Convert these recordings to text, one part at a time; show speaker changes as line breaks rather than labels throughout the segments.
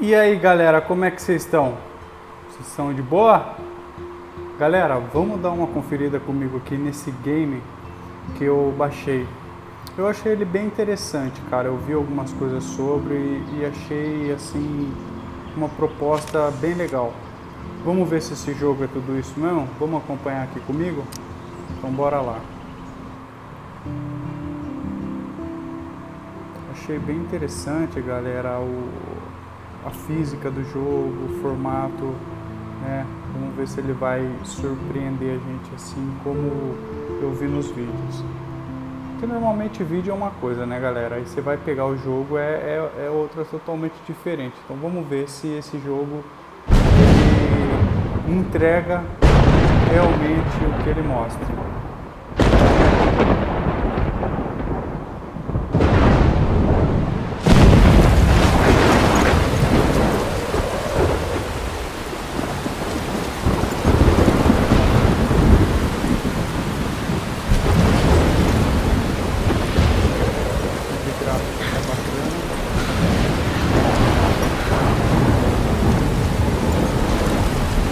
E aí galera, como é que vocês estão? Vocês estão de boa? Galera, vamos dar uma conferida comigo aqui nesse game que eu baixei. Eu achei ele bem interessante, cara. Eu vi algumas coisas sobre e achei assim uma proposta bem legal. Vamos ver se esse jogo é tudo isso mesmo? Vamos acompanhar aqui comigo? Então bora lá. Achei bem interessante, galera, a física do jogo, o formato, né? Vamos ver se ele vai surpreender a gente assim como eu vi nos vídeos. Porque normalmente vídeo é uma coisa, né, galera? Aí você vai pegar o jogo, é outra totalmente diferente. Então vamos ver se esse jogo ele entrega realmente o que ele mostra.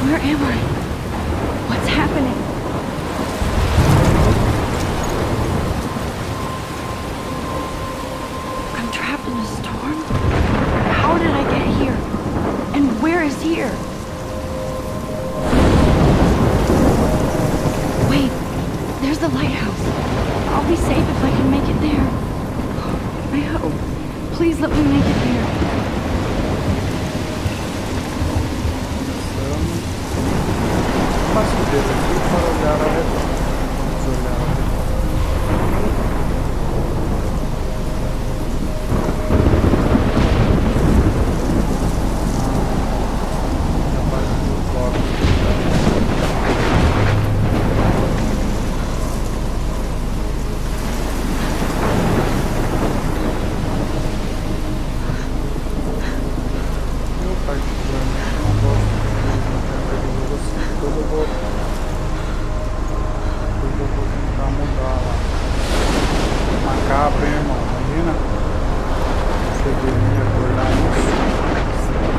Where am I? What's happening? I'm trapped in a storm? How did I get here? And where is here? Wait, there's the lighthouse. I'll be safe if I can make it there. I hope. Please let me make it there.
Passo o dedo aqui para olhar ao redor. Vamos olhar ao redor. A parte do bloco. Eu particularmente não gosto de jogo assim. Eu vou tentar mudar lá. Uma capa, hein, irmão? Imagina. Você deveria acordar isso.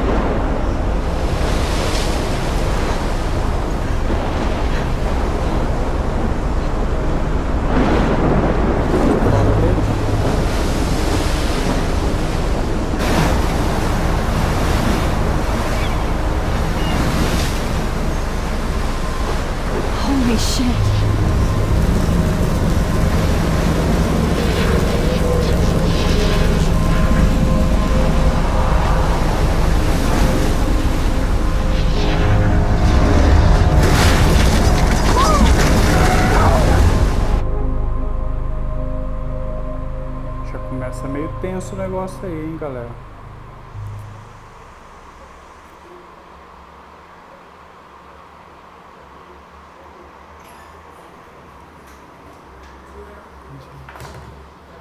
Holy shit.
Já começa meio tenso o negócio aí, hein, galera.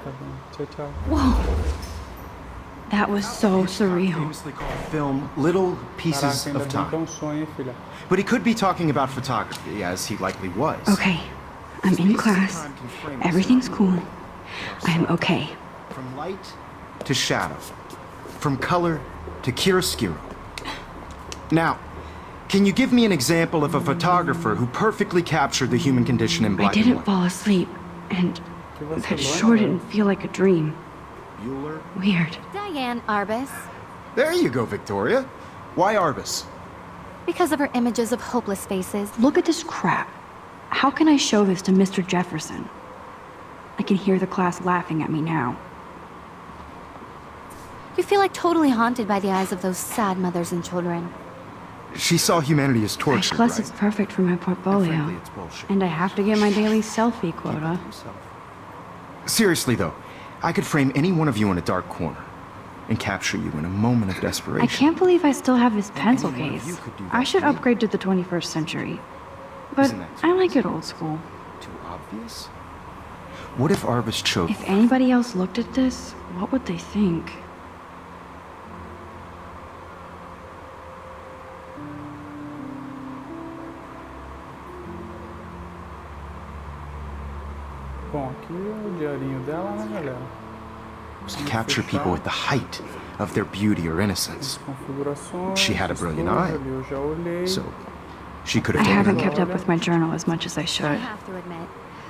Tá bom. Tchau, tchau.
Whoa. That was so surreal.
Famously called film Little Pieces
Caraca, ainda
of
bem que é
Time.
sonho, hein, filha.
But he could be talking about photography, as he likely was.
Okay, I'm in class. Everything's cool. I am okay.
From light to shadow. From color to chiaroscuro. Now, can you give me an example of a photographer who perfectly captured the human condition in
I
black and
didn't
white?
fall asleep, and
Que você
that
lembra?
sure didn't feel like a dream.
Bueller?
Weird.
Diane Arbus.
There you go, Victoria. Why Arbus?
Because of her images of hopeless faces.
Look at this crap. How can I show this to Mr. Jefferson? I can hear the class laughing at me now.
You feel like totally haunted by the eyes of those sad mothers and children.
She saw humanity as torture,
Plus,
right?
it's perfect for my portfolio.
Frankly, it's bullshit.
And I have to get my daily selfie quota.
Seriously, though, I could frame any one of you in a dark corner and capture you in a moment of desperation.
I can't believe I still have this pencil
any one of you
case.
could do
I
that,
should
too.
upgrade to the 21st century. But
Isn't that
I like it old school.
Too obvious? What if Arbus chose?
If anybody else looked at this, what would they think?
Bom, aqui é o diarinho dela, né, galera?
was to capture people at the height of their beauty or innocence.
Configurações.
She had a brilliant
texturas,
eye.
ali eu já olhei.
So, she could
I
have taken
haven't
her.
kept up with my journal as much as I
I
should.
have to admit,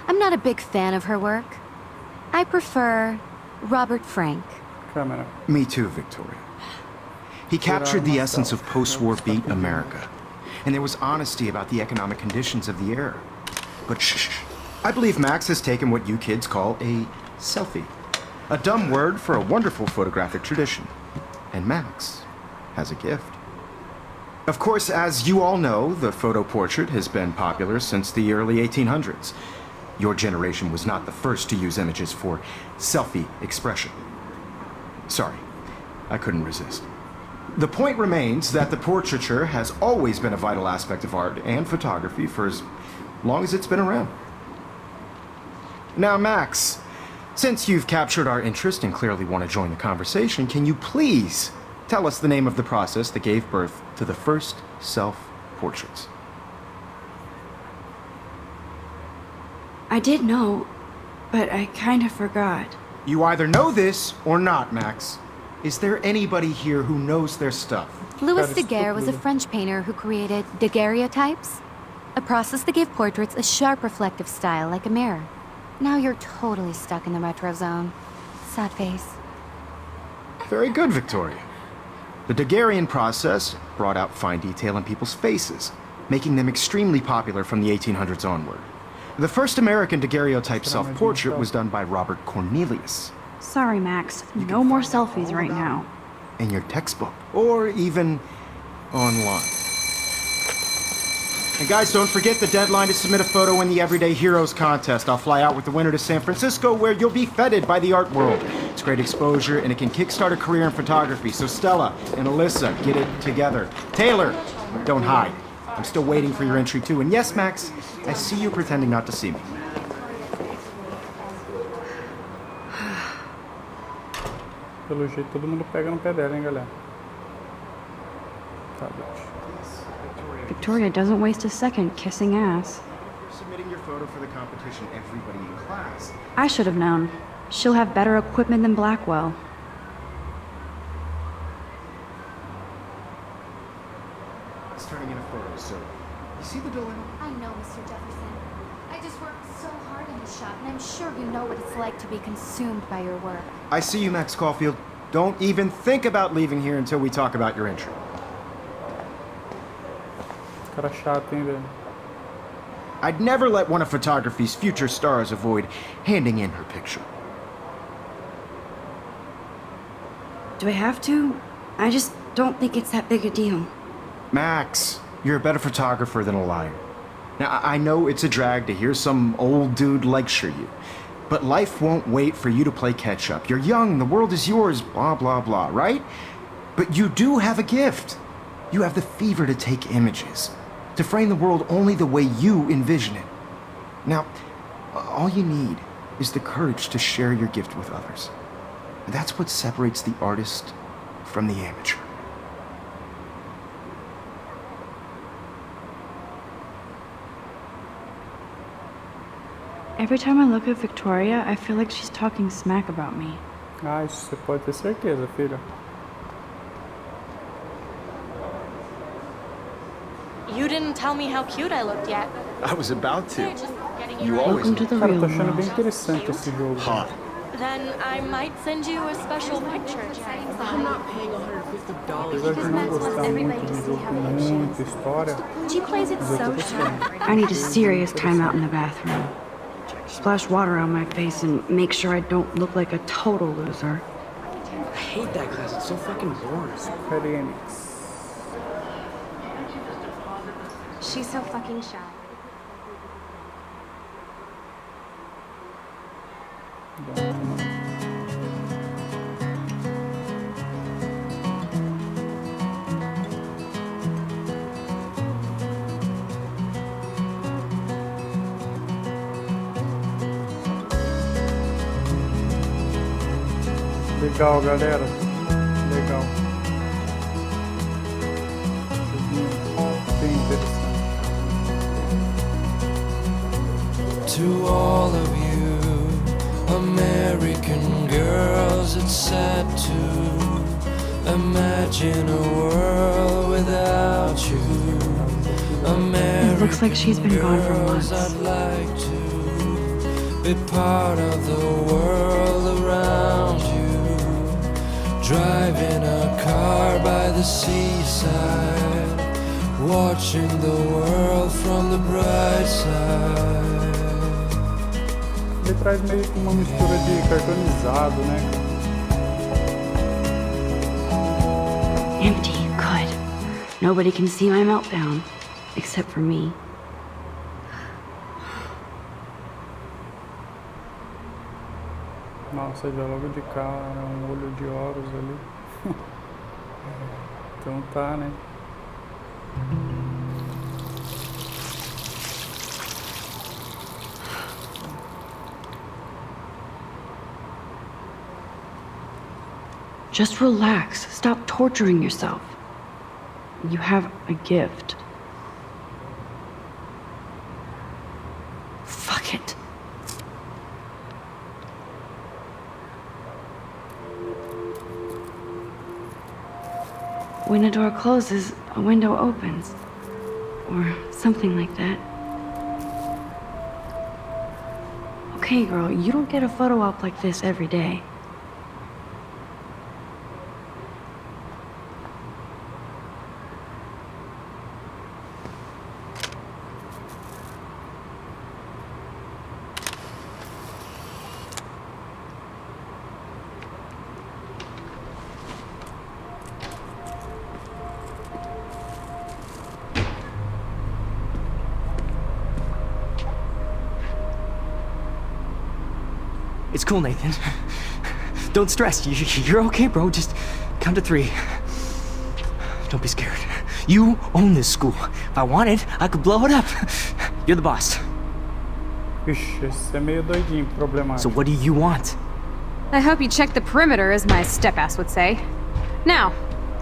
I'm not a big fan of her work. I prefer Robert Frank.
Câmera.
Me too, Victoria. He captured the essence of post-war beat America, and there was honesty about the economic conditions of the era. But shh, I believe Max has taken what you kids call a selfie. A dumb word for a wonderful photographic tradition. And Max has a gift. Of course, as you all know, the photo portrait has been popular since the early 1800s. Your generation was not the first to use images for selfie expression. Sorry, I couldn't resist. The point remains that the portraiture has always been a vital aspect of art and photography for as long as it's been around. Now, Max, since you've captured our interest and clearly want to join the conversation, can you please tell us the name of the process that gave birth to the first self-portraits?
I did know, but I kind of forgot.
You either know this or not, Max. Is there anybody here who knows their stuff?
Louis
That is
Daguerre was a
stupid.
French painter who created daguerreotypes, a process that gave portraits a sharp reflective style like a mirror. Now you're totally stuck in the retro zone. Sad face.
Very good, Victoria. The Daguerrean process brought out fine detail in people's faces, making them extremely popular from the 1800s onward. The first American daguerreotype self-portrait was done by Robert Cornelius
Sorry, Max. No more selfies right now.
in your textbook, or even online. And guys, don't forget the deadline to submit a photo in the Everyday Heroes contest. I'll fly out with the winner to San Francisco, where you'll be feted by the art world. It's great exposure, and it can kickstart a career in photography. So Stella and Alyssa, get it together. Taylor, don't hide. I'm still waiting for your entry too. And yes, Max, I see you pretending not to see me.
Pelo jeito todo mundo pega no pé dela, hein, galera. Tablet.
Victoria doesn't waste a second kissing ass.
You're submitting your photo for the competition, everybody in class.
I should have known. She'll have better equipment than Blackwell.
It's turning in a photo, so you see the dilemma?
I know, Mr. Jefferson. I just worked so hard in the shop, and I'm sure you know what it's like to be consumed by your work.
I see you, Max Caulfield. Don't even think about leaving here until we talk about your entry.
Cara chato, hein, velho.
I'd never let one of photography's future stars avoid handing in her picture.
Do I have to? I just don't think it's that big a deal.
Max, you're a better photographer than a liar. Now, I know it's a drag to hear some old dude lecture you, but life won't wait for you to play catch up. You're young, the world is yours, blah, blah, blah, right? But you do have a gift. You have the fever to take images, to frame the world only the way you envision it. Now, all you need is the courage to share your gift with others. And that's what separates the artist from the amateur.
Every time I look at Victoria, I feel like she's talking smack about me.
Ah, isso você pode ter certeza, filha.
You didn't tell me how cute I looked yet.
I was about to.
Just getting
You
you
always
Welcome to the
Cara,
real
tô achando
world.
bem interessante esse jogo.
hot.
Then I might send you a special picture, Jen.
I'm not paying $150.
Apesar de não gostar muito de jogo com muita história,
She plays it so sharp.
I need a serious timeout in the bathroom. Splash water on my face and make sure I don't look like a total loser.
I hate that class. It's so fucking boring.
experiência.
She's so fucking shy.
Legal, galera. Legal. Joguinho bem interessante.
To all of you American girls, it's Imagine a world without you.
It looks like she's been gone for months.
I'd like to be part of the world around you. Driving a car by the seaside, watching the world from the bright side.
Ele traz meio que uma mistura de cartoonizado, né?
Empty, good. Nobody can see my meltdown, except for me.
Nossa, já logo de cara, olho de Horus ali. Então tá, né?
Just relax. Stop torturing yourself. You have a gift. Fuck it. When a door closes, a window opens. Or something like that. Okay, girl, you don't get a photo op like this every day.
It's cool, Nathan. Don't stress. You're okay, bro. Just count to 3. Don't be scared. You own this school. If I wanted, I could blow it up. You're the boss.
Ixi, esse é meio doidinho, problemático.
So what do you want?
I hope you check the perimeter, as my step-ass would say. Now,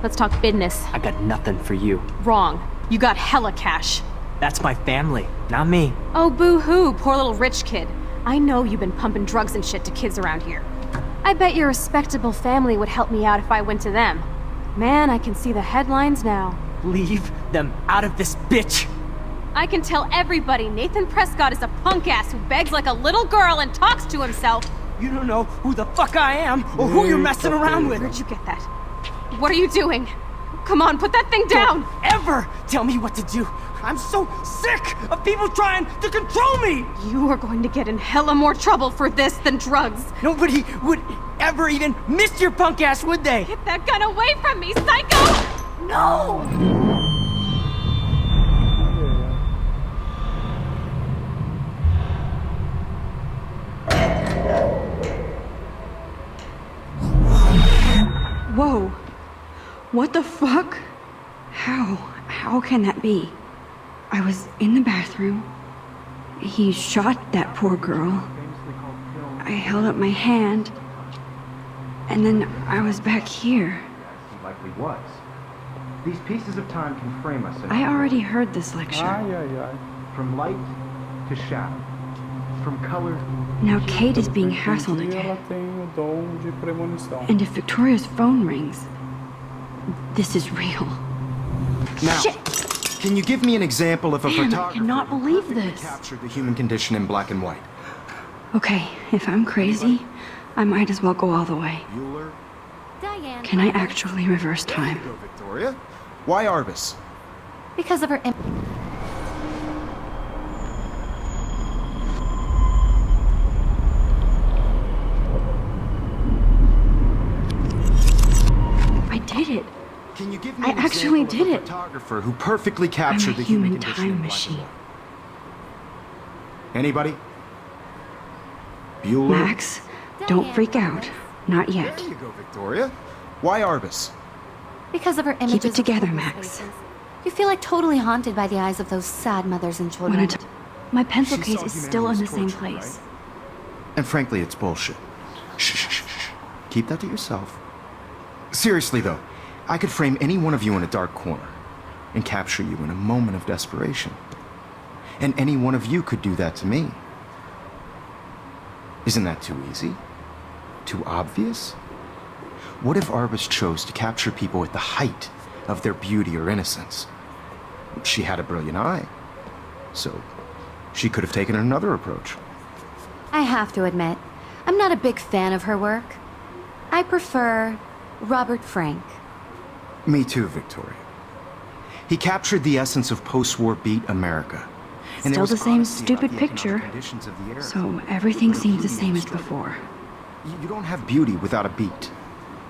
let's talk business.
I got nothing for you.
Wrong. You got hella cash.
That's my family, not me.
Oh, boo-hoo, poor little rich kid. I know you've been pumping drugs and shit to kids around here. I bet your respectable family would help me out if I went to them. Man, I can see the headlines now.
Leave them out of this bitch!
I can tell everybody Nathan Prescott is a punk ass who begs like a little girl and talks to himself.
You don't know who the fuck I am or who you're messing around with.
Where'd you get that? What are you doing? Come on, put that thing down!
Don't ever tell me what to do! I'm so sick of people trying to control me!
You are going to get in hella more trouble for this than drugs.
Nobody would ever even miss your punk ass, would they?
Get that gun away from me, psycho! No!
Whoa. What the fuck? How can that be? I was in the bathroom. He shot that poor girl. I held up my hand. And then I was back here.
He likely was. These pieces of time can frame us in
I already heard this lecture.
Ai, ai, ai.
from light to shadow, from color.
Now Kate is being hassled
E ela
again.
tem o dom de premonição.
And if Victoria's phone rings, this is real.
Now,
Shit!
can you give me an example of a
Man, I
photographer
cannot
who
believe
perfectly
this.
captured the human condition in black and white?
Okay, if I'm crazy, I might as well go all the way.
Bueller?
Diane.
Can I actually reverse time?
Go, Victoria. Why Arbus?
Because of her.
I did it.
Can you give me
I
an
actually
example
did
of a
it.
photographer who perfectly
I'm a
captured the human
human
condition in
time
black and
machine.
white? Anybody? Bueller?
Max, don't freak out. Not yet.
There you go, Victoria. Why Arbus?
Because of her images.
Keep it together,
of
Max.
faces. You feel like totally haunted by the eyes of those sad mothers and
When
children.
my pencil
She
case
saw
is still in the
humanity
same
as torture,
place.
And frankly, it's bullshit. Shh, shh, shh, shh. Keep that to yourself. Seriously, though, I could frame any one of you in a dark corner and capture you in a moment of desperation. And any one of you could do that to me. Isn't that too easy? Too obvious? What if artists chose to capture people at the height of their beauty or innocence? She had a brilliant eye, so she could have taken another approach.
I have to admit, I'm not a big fan of her work. I prefer Robert Frank.
Me too, Victoria. He captured the essence of post-war beat America. And there
Still
was
the same
honesty about
stupid
the economic
picture.
conditions of the era.
So everything
Where
seems the
beauty
same
was
as
struggle.
before.
You don't have beauty without a beat.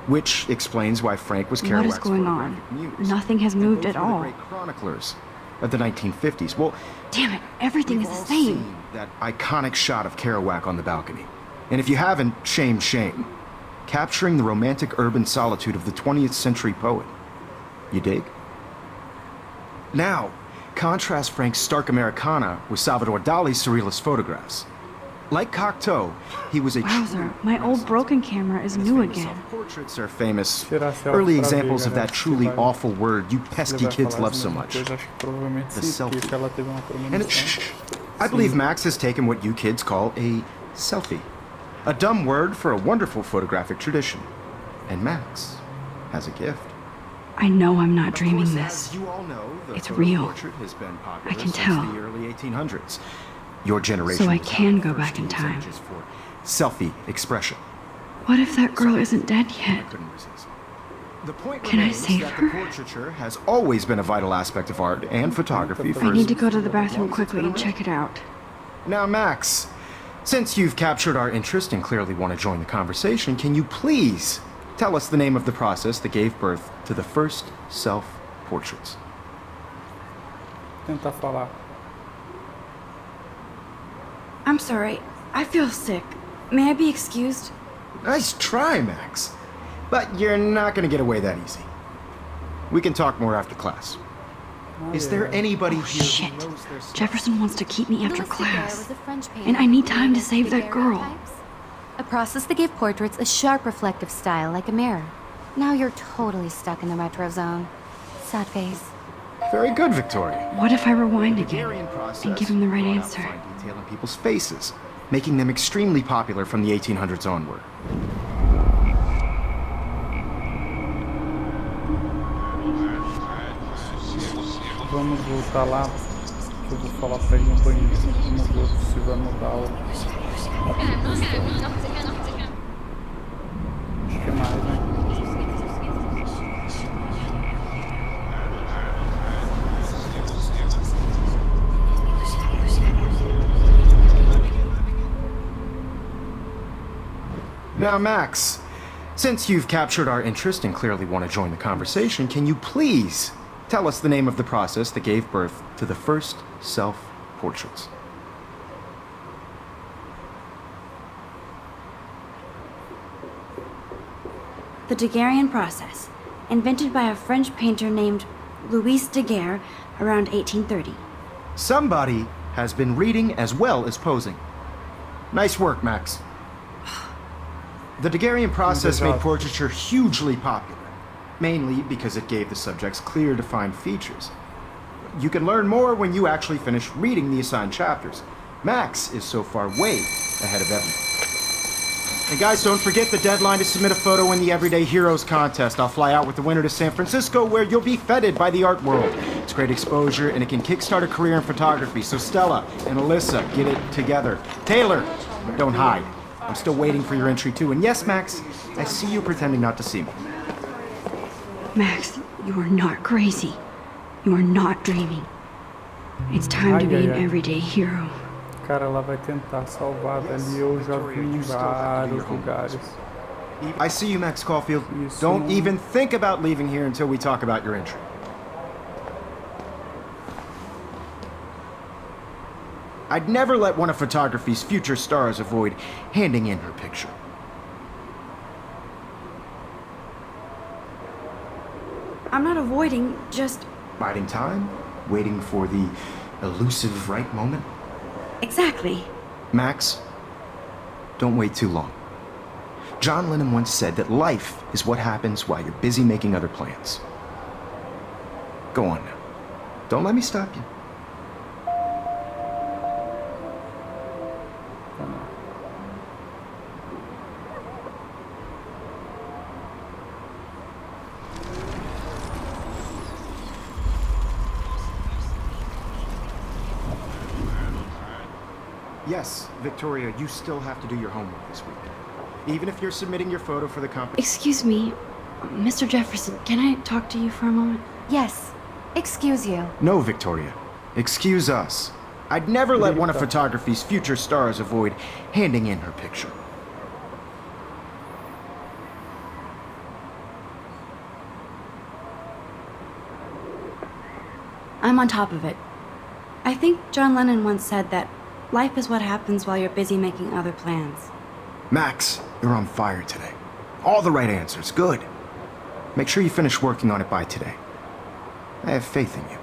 Which explains why Frank was Kerouac's
What is going on?
photographic muse.
Nothing has
And
moved
both
at
were the
all.
great chroniclers of the 1950s. Well,
Damn it, everything is
we've
the
all
same.
seen that iconic shot of Kerouac on the balcony. And if you haven't, shame, shame. Capturing the romantic urban solitude of the 20th century poet. You dig? Now, contrast Frank's stark Americana with Salvador Dali's surrealist photographs. Like Cocteau, he was a
Wowzer, my old broken camera is new again.
Self-portraits are famous,
Tirar selfie
early
pra ver,
examples of
galera,
that
se
truly
vai-
awful word you
se
pesky
vai
kids
falar
love
as
so
mesmas
much.
coisas, acho que provavelmente
The
sim, porque
selfie.
ela teve uma
And
premonição.
I believe Max has taken what you kids call a selfie. A dumb word for a wonderful photographic tradition. And Max has a gift.
I know I'm not
Of
dreaming
course,
this.
as you all know, the
It's
photo
real.
portrait has been popular
I can
since
tell.
the early 1800s. Your generation
So I
was
can
not
go
the first
back in
to use
time.
images for selfie expression.
What if that girl isn't dead
I
yet?
couldn't resist. The point
Can I
remains
save
that
her?
the portraiture has always been a vital aspect of art and photography for
I need to
as
go to the
long
bathroom
as it's
quickly
been
and check it out.
Now, Max, since you've captured our interest and clearly want to join the conversation, can you please tell us the name of the process that gave birth to the first self-portraits?
Tentar falar.
I'm sorry. I feel sick. May I be excused?
Nice try, Max. But you're not going to get away that easy. We can talk more after class. Is there anybody
Oh,
here
shit.
who knows their stuff?
Jefferson wants to keep me after
Louis Daguerre
class.
was a French painter
And I need
who
time to
created
save that girl.
daguerreotypes, a process that gave portraits a sharp reflective style like a mirror. Now you're totally stuck in the retro zone. Sad face.
Very good, Victoria.
What if I rewind again
Daguerrean process
and give him the right
brought out
answer?
fine detail in people's faces, making them extremely popular from the 1800s onward.
Vamos voltar lá. Que eu vou falar pra ir no banheiro. Vamos ver se vai mudar o. Acho que é mais, né?
Now, Max, since you've captured our interest and clearly want to join the conversation, can you please tell us the name of the process that gave birth to the first self-portraits?
The Daguerrean process, invented by a French painter named Louis Daguerre around 1830.
Somebody has been reading as well as posing. Nice work, Max. The Daguerrean process made portraiture hugely popular, mainly because it gave the subjects clear, defined features. You can learn more when you actually finish reading the assigned chapters. Max is so far way ahead of everyone. And guys, don't forget the deadline to submit a photo in the Everyday Heroes contest. I'll fly out with the winner to San Francisco, where you'll be feted by the art world. It's great exposure, and it can kickstart a career in photography. So Stella and Alyssa, get it together. Taylor, don't hide. I'm still waiting for your entry too. And yes, Max, I see you pretending not to see me.
Max, you are not crazy. You are not dreaming. It's time to be an everyday hero.
Cara, ela vai tentar salvar dali. Eu já vi em vários lugares.
I see you, Max Caulfield.
Isso
Don't
não-
even think about leaving here until we talk about your entry. I'd never let one of photography's future stars avoid handing in her picture.
I'm not avoiding, just
Biding time, waiting for the elusive right moment.
exactly.
Max, don't wait too long. John Lennon once said that life is what happens while you're busy making other plans. Go on now. Don't let me stop you. Yes, Victoria, you still have to do your homework this week. Even if you're submitting your photo for the competition.
Excuse me, Mr. Jefferson, can I talk to you for a moment?
Yes. Excuse you.
No, Victoria. Excuse us. I'd never let one of photography's future stars avoid handing in her picture.
I'm on top of it. I think John Lennon once said that life is what happens while you're busy making other plans.
Max, you're on fire today. All the right answers. Good. Make sure you finish working on it by today. I have faith in you.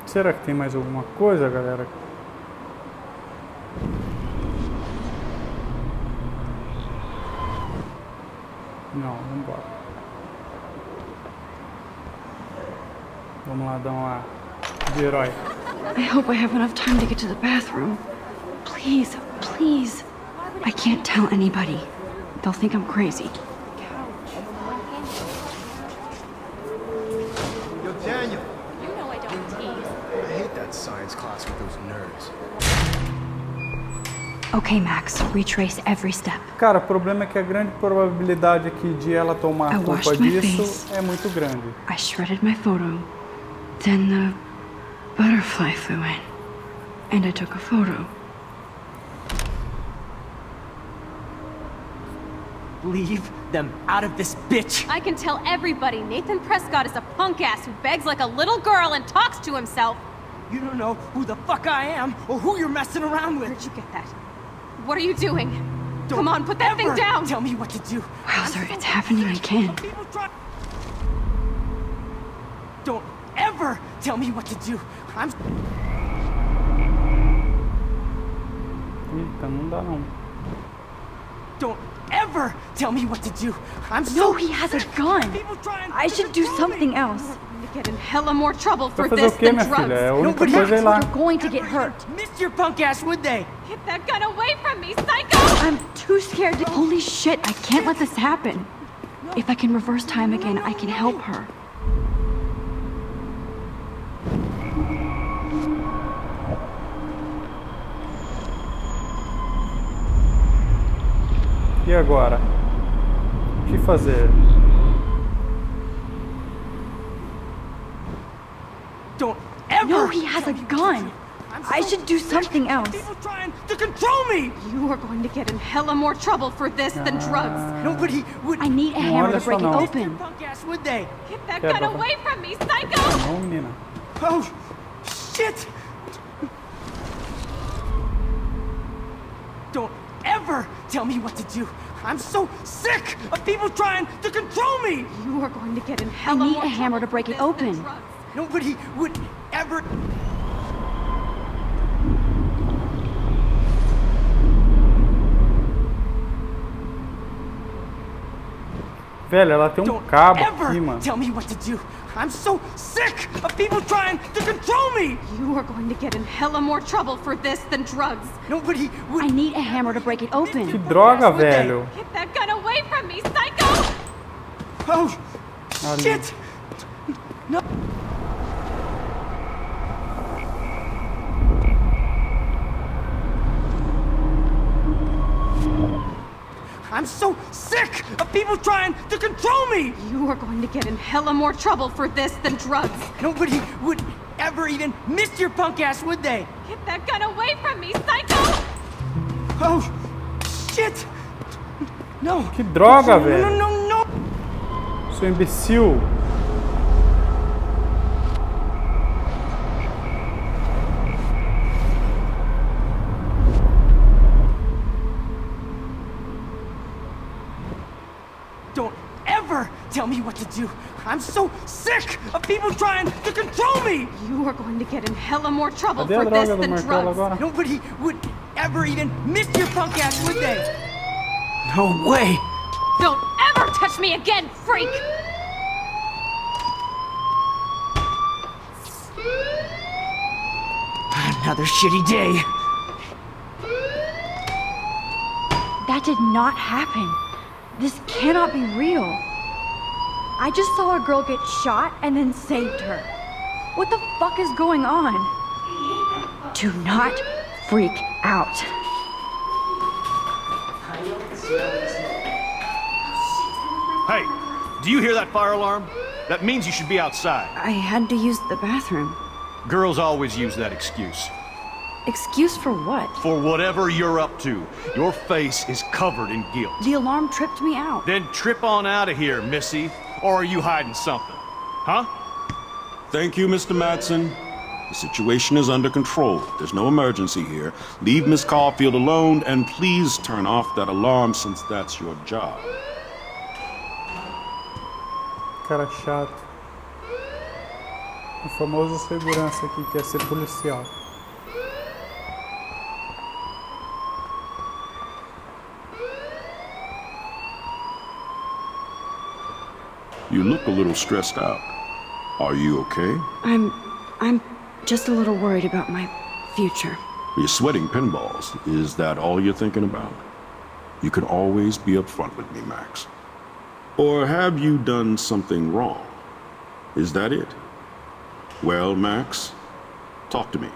Será que tem mais alguma coisa, galera? Não, vamos embora. Vamos lá dar uma de herói.
I hope I have enough time to get to the bathroom. Please, please. I can't tell anybody. They'll think I'm crazy.
Yo, Daniel.
You know I don't tease.
I hate that science class with those nerds.
Okay, Max, retrace every step.
Cara, o problema é que a grande probabilidade aqui de ela tomar
I
culpa
washed my
disso
face.
é muito grande.
I shredded my photo. Then the butterfly flew in. And I took a photo.
Leave them out of this bitch!
I can tell everybody Nathan Prescott is a punk ass who begs like a little girl and talks to himself.
You don't know who the fuck I am or who you're messing around with.
Where'd you get that? What are you doing?
Don't
Come on, put that thing
ever
down!
Tell me what to do.
Wowzer, it's happening again.
People try- Don't ever tell me what to do. I'm.
Eita, não dá não.
Don't ever tell me what to do. I'm so.
No, he has a gun.
People trying
I
to
should do
control
something
me.
else.
You get in hella more trouble for
Vai fazer
this
o quê,
than
minha filha? É a
drugs.
única
Nobody
coisa é ir lá.
You're going to get hurt.
Missed your punk ass, would they?
Get that gun away from me, psycho!
I'm too scared to. Holy shit, I can't let this happen. If I can reverse time again, I can help her.
E agora? O que fazer?
Don't ever.
No, he has a gun. I should do something else.
People trying to control me.
You are going to get in hella more trouble for this than drugs.
Nobody would.
I need a hammer
olha
to break
só
it
não.
open.
Punk ass, would they?
Get that
Quebra,
gun
vai.
away from me, psycho!
Não, menina.
Oh, shit! Don't ever tell me what to do. I'm so sick of people trying to control me.
You are going to get in
I
hella
need
more
a hammer to
trouble
break
for
it
this than
open.
drugs.
Nobody would ever.
Velho, ela tem um
Don't
cabo
ever
aqui, mano.
tell me what to do. I'm so sick of people trying to control me.
You are going to get in hella more trouble for this than drugs.
Nobody would.
I need a hammer to break it
Que
open.
droga, velho.
Get that gun away from me, psycho!
Oh,
Ali.
shit! No. I'm so sick of people trying to control me!
You are going to get in hella more trouble for this than drugs.
Nobody would ever even miss your punk ass, would they?
Get that gun away from me, psycho!
Oh, shit! No.
Que droga,
no,
velho.
No, no, no!
Seu imbecil.
Don't ever tell me what to do. I'm so sick of people trying to control me!
You are going to get in hella more trouble
Cadê a
for this
droga do
than
martelo
drugs.
agora?
Nobody would ever even miss your punk ass, would they? No way!
Don't ever touch me again, freak!
Another shitty day.
That did not happen. This cannot be real. I just saw a girl get shot and then saved her. What the fuck is going on? Do not freak out.
Hey, do you hear that fire alarm? That means you should be outside.
I had to use the bathroom.
Girls always use that excuse.
Excuse for what?
For whatever you're up to. Your face is covered in guilt.
The alarm tripped me out.
Then trip on out of here, Missy. Or are you hiding something? Huh?
Thank you, Mr. Madsen. The situation is under control. There's no emergency here. Leave Miss Caulfield alone, and please turn off that alarm since that's your job.
Cara chato. O famoso segurança que quer ser policial.
You look a little stressed out. Are you okay?
I'm just a little worried about my future.
You're sweating pinballs. Is that all you're thinking about? You can always be upfront with me, Max. Or have you done something wrong? Is that it? Well, Max, talk to me.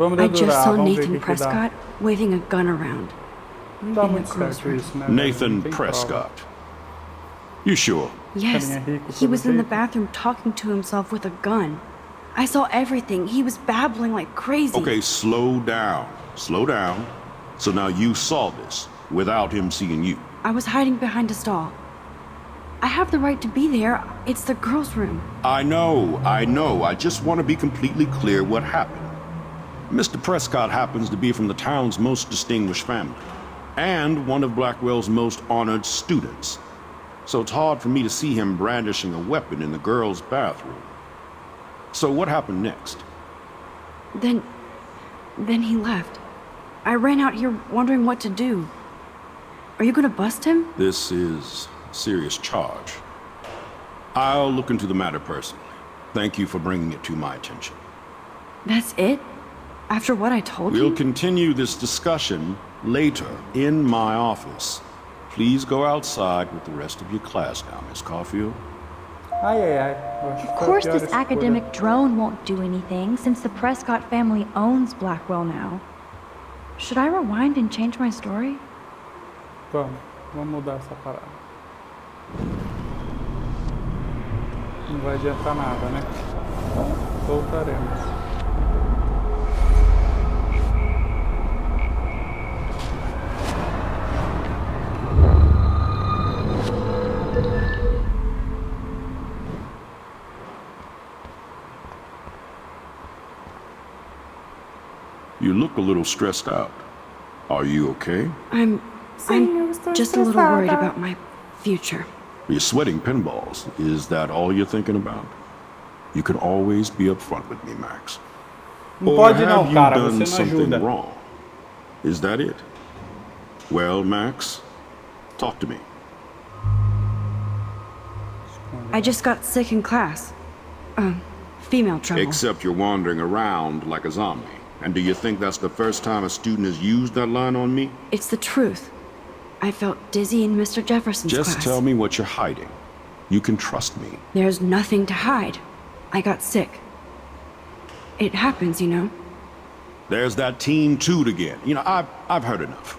I just saw Nathan Prescott waving a gun around.
Não dá
in the
muito certo
grocery.
isso, né?
Nathan
Não tem
Prescott. You sure?
Yes, he was in the bathroom talking to himself with a gun. I saw everything. He was babbling like crazy.
Okay, slow down. Slow down. So now you saw this without him seeing you.
I was hiding behind a stall. I have the right to be there. It's the girls' room.
I know. I just want to be completely clear what happened. Mr. Prescott happens to be from the town's most distinguished family, and one of Blackwell's most honored students. So it's hard for me to see him brandishing a weapon in the girls' bathroom. So what happened next?
Then he left. I ran out here wondering what to do. Are you gonna bust him?
This is a serious charge. I'll look into the matter personally. Thank you for bringing it to my attention.
That's it? After what I told
We'll
you?
continue this discussion later in my office. Please go outside with the rest of your class now, Miss Caulfield.
Ai, ai, ai. Eu acho que
Of
foi a
course
pior
this
escolha.
academic drone won't do anything since the Prescott family owns Blackwell now. Should I rewind and change my story?
Vamos mudar essa parada. Não vai adiantar nada, né? Então, voltaremos.
You look a little stressed out. Are you okay?
I'm just a little worried about my future.
You're sweating pinballs. Is that all you're thinking about? You can always be upfront with me, Max.
Não
Or
pode
have
não,
you
cara.
done
Você não
something
ajuda.
wrong? Is that it? Well, Max, talk to me.
I just got sick in class. Female trouble.
Except you're wandering around like a zombie. And do you think that's the first time a student has used that line on me?
It's the truth. I felt dizzy in Mr. Jefferson's
Just
class.
tell me what you're hiding. You can trust me.
There's nothing to hide. I got sick. It happens, you know.
There's that Team Toot again. You know, I've heard enough.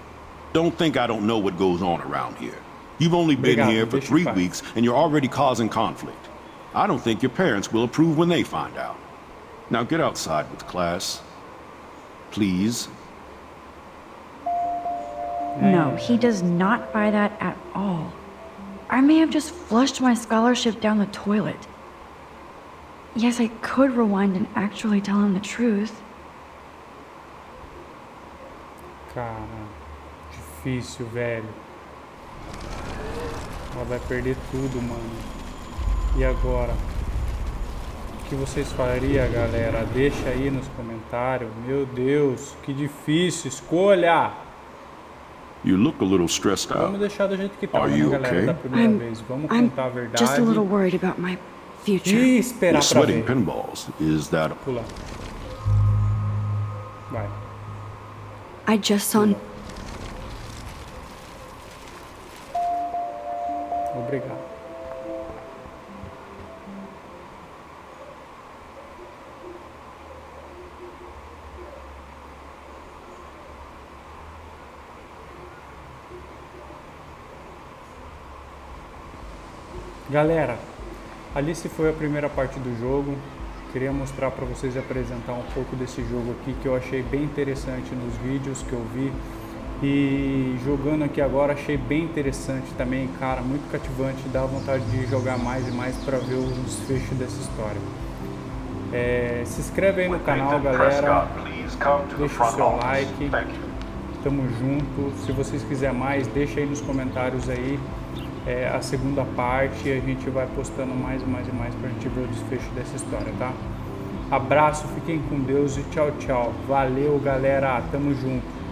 Don't think I don't know what goes on around here. You've only been
Obrigado,
here for
deixa
3
em paz.
weeks, and you're already causing conflict. I don't think your parents will approve when they find out. Now get outside with class. Please.
No, he does not buy that at all. I may have just flushed my scholarship down the toilet. Yes, I could rewind and actually tell him the truth.
Cara, difícil, velho. Ela vai perder tudo, mano. E agora? O que vocês fariam, galera? Deixa aí nos comentários. Meu Deus, que difícil. Escolha!
You look a little stressed out.
Vamos deixar do jeito que tá,
Are
né,
you
galera?
okay?
Da primeira vez. Vamos
I'm
contar a verdade.
just a little worried about my future.
E esperar
You're
pra
sweating
ver.
pinballs. Is that...
Pula. Vai.
I just saw...
Obrigado. Galera, Alice foi a primeira parte do jogo. Queria mostrar para vocês e apresentar um pouco desse jogo aqui que eu achei bem interessante nos vídeos que eu vi. E jogando aqui agora achei bem interessante também, cara, muito cativante, dá vontade de jogar mais e mais para ver o desfecho dessa história. Se inscreve aí no canal, galera, deixa o seu like, tamo junto. Se vocês quiserem mais, deixa aí nos comentários aí a segunda parte e a gente vai postando mais e mais e mais pra gente ver o desfecho dessa história, tá? Abraço, fiquem com Deus e tchau, tchau. Valeu, galera, tamo junto.